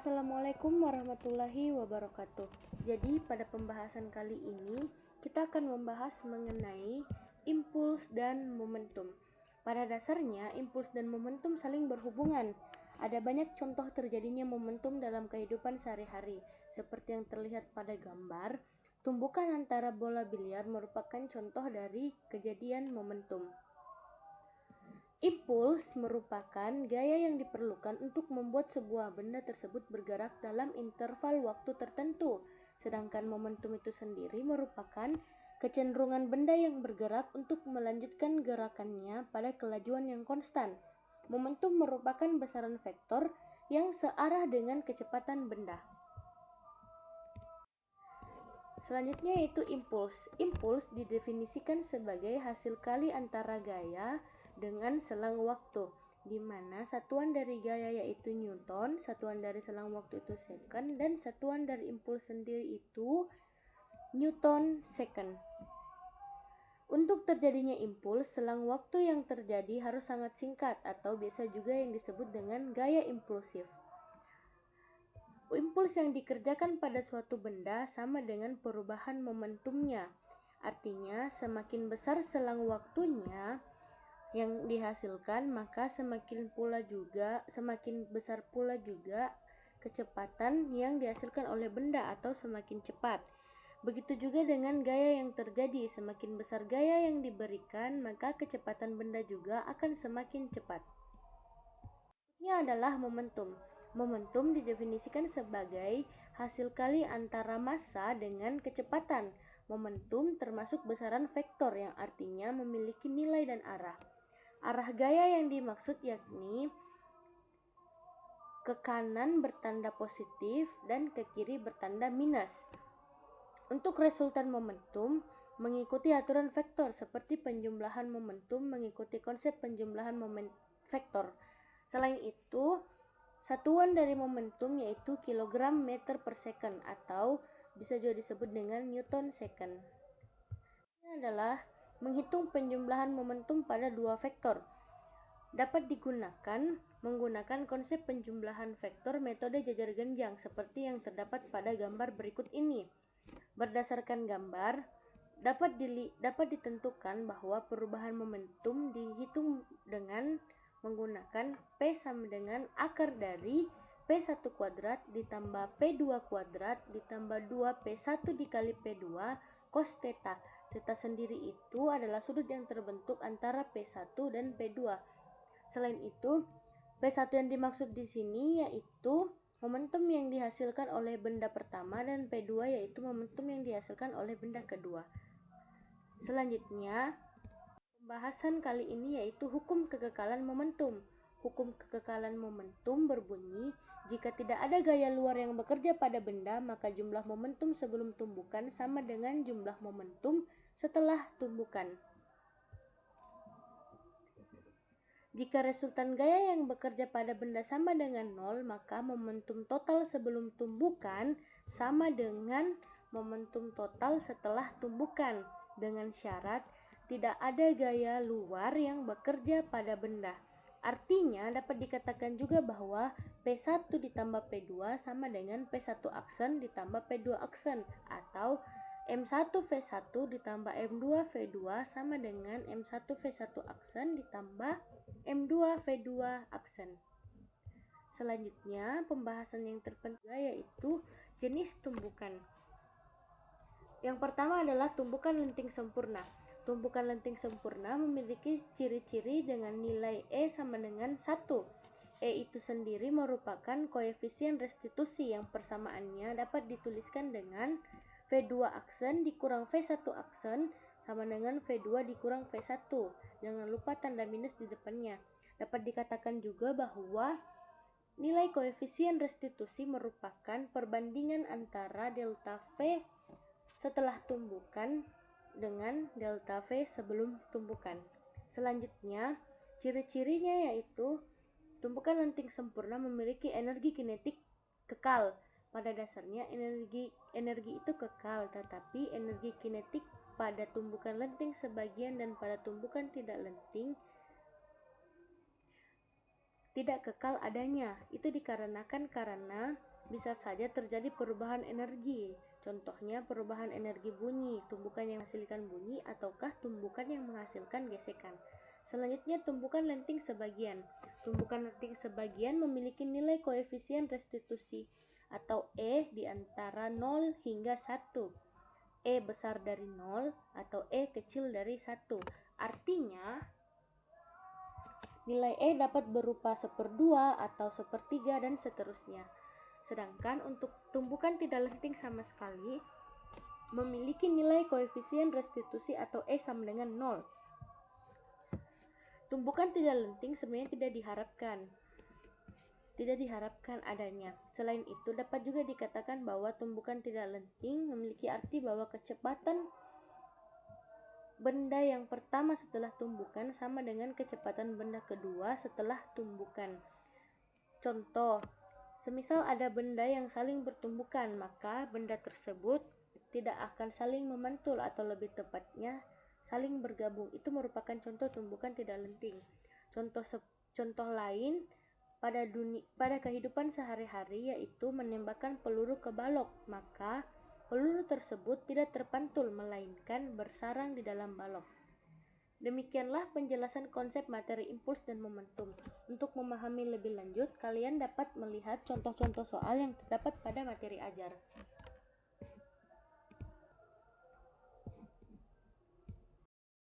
Assalamualaikum warahmatullahi wabarakatuh. Jadi pada pembahasan kali ini kita akan membahas mengenai impuls dan momentum. Pada dasarnya impuls dan momentum saling berhubungan. Ada banyak contoh terjadinya momentum dalam kehidupan sehari-hari. Seperti yang terlihat pada gambar, tumbukan antara bola biliar merupakan contoh dari kejadian momentum. Impuls merupakan gaya yang diperlukan untuk membuat sebuah benda tersebut bergerak dalam interval waktu tertentu, sedangkan momentum itu sendiri merupakan kecenderungan benda yang bergerak untuk melanjutkan gerakannya pada kelajuan yang konstan. Momentum merupakan besaran vektor yang searah dengan kecepatan benda. Selanjutnya yaitu impuls. Impuls didefinisikan sebagai hasil kali antara gaya dengan selang waktu, di mana satuan dari gaya yaitu Newton, satuan dari selang waktu itu second, dan satuan dari impuls sendiri itu Newton second. Untuk terjadinya impuls, selang waktu yang terjadi harus sangat singkat atau biasa juga yang disebut dengan gaya impulsif. Impuls yang dikerjakan pada suatu benda sama dengan perubahan momentumnya. Artinya, semakin besar selang waktunya yang dihasilkan, maka semakin besar pula juga kecepatan yang dihasilkan oleh benda atau semakin cepat. Begitu juga dengan gaya yang terjadi, semakin besar gaya yang diberikan, maka kecepatan benda juga akan semakin cepat. Ini adalah momentum. Momentum didefinisikan sebagai hasil kali antara massa dengan kecepatan. Momentum termasuk besaran vektor yang artinya memiliki nilai dan arah. Arah gaya yang dimaksud yakni ke kanan bertanda positif dan ke kiri bertanda minus. Untuk resultan momentum mengikuti aturan vektor seperti penjumlahan momentum mengikuti konsep penjumlahan vektor. Selain itu, satuan dari momentum yaitu kilogram meter per second atau bisa juga disebut dengan Newton second. Ini adalah menghitung penjumlahan momentum pada dua vektor. Dapat digunakan menggunakan konsep penjumlahan vektor metode jajar genjang seperti yang terdapat pada gambar berikut ini. Berdasarkan gambar, dapat ditentukan bahwa perubahan momentum dihitung dengan menggunakan P sama dengan akar dari P1 kuadrat ditambah P2 kuadrat ditambah 2P1 dikali P2 cos theta. Theta sendiri itu adalah sudut yang terbentuk antara P1 dan P2. Selain itu, P1 yang dimaksud di sini yaitu momentum yang dihasilkan oleh benda pertama dan P2 yaitu momentum yang dihasilkan oleh benda kedua. Selanjutnya, pembahasan kali ini yaitu hukum kekekalan momentum. Hukum kekekalan momentum berbunyi, jika tidak ada gaya luar yang bekerja pada benda, maka jumlah momentum sebelum tumbukan sama dengan jumlah momentum setelah tumbukan. Jika resultan gaya yang bekerja pada benda sama dengan 0, maka momentum total sebelum tumbukan sama dengan momentum total setelah tumbukan, dengan syarat tidak ada gaya luar yang bekerja pada benda. Artinya dapat dikatakan juga bahwa P1 ditambah P2 sama dengan P1 aksen ditambah P2 aksen, atau M1V1 ditambah M2V2 sama dengan M1V1 aksen ditambah M2V2 aksen. Selanjutnya, pembahasan yang terpenting yaitu jenis tumbukan. Yang pertama adalah tumbukan lenting sempurna. Tumbukan lenting sempurna memiliki ciri-ciri dengan nilai E sama dengan 1. E itu sendiri merupakan koefisien restitusi yang persamaannya dapat dituliskan dengan V2 aksen dikurang V1 aksen sama dengan V2 dikurang V1. Jangan lupa tanda minus di depannya. Dapat dikatakan juga bahwa nilai koefisien restitusi merupakan perbandingan antara delta V setelah tumbukan dengan delta V sebelum tumbukan. Selanjutnya, ciri-cirinya yaitu tumbukan lenting sempurna memiliki energi kinetik kekal. Pada dasarnya energi itu kekal, tetapi energi kinetik pada tumbukan lenting sebagian dan pada tumbukan tidak lenting tidak kekal adanya. Itu dikarenakan karena bisa saja terjadi perubahan energi. Contohnya perubahan energi bunyi, tumbukan yang menghasilkan bunyi ataukah tumbukan yang menghasilkan gesekan. Selanjutnya tumbukan lenting sebagian. Tumbukan lenting sebagian memiliki nilai koefisien restitusi atau E di antara 0 hingga 1. E besar dari 0 atau E kecil dari 1. Artinya, nilai E dapat berupa 1/2 atau 1/3 dan seterusnya. Sedangkan untuk tumbukan tidak lenting sama sekali memiliki nilai koefisien restitusi atau E sama dengan 0. Tumbukan tidak lenting sebenarnya tidak diharapkan adanya. Selain itu, dapat juga dikatakan bahwa tumbukan tidak lenting memiliki arti bahwa kecepatan benda yang pertama setelah tumbukan sama dengan kecepatan benda kedua setelah tumbukan. Contoh, semisal ada benda yang saling bertumbukan, maka benda tersebut tidak akan saling memantul atau lebih tepatnya saling bergabung. Itu merupakan contoh tumbukan tidak lenting. Contoh lain pada kehidupan sehari-hari yaitu menembakkan peluru ke balok, maka peluru tersebut tidak terpantul melainkan bersarang di dalam balok. Demikianlah penjelasan konsep materi impuls dan momentum. Untuk memahami lebih lanjut, kalian dapat melihat contoh-contoh soal yang terdapat pada materi ajar.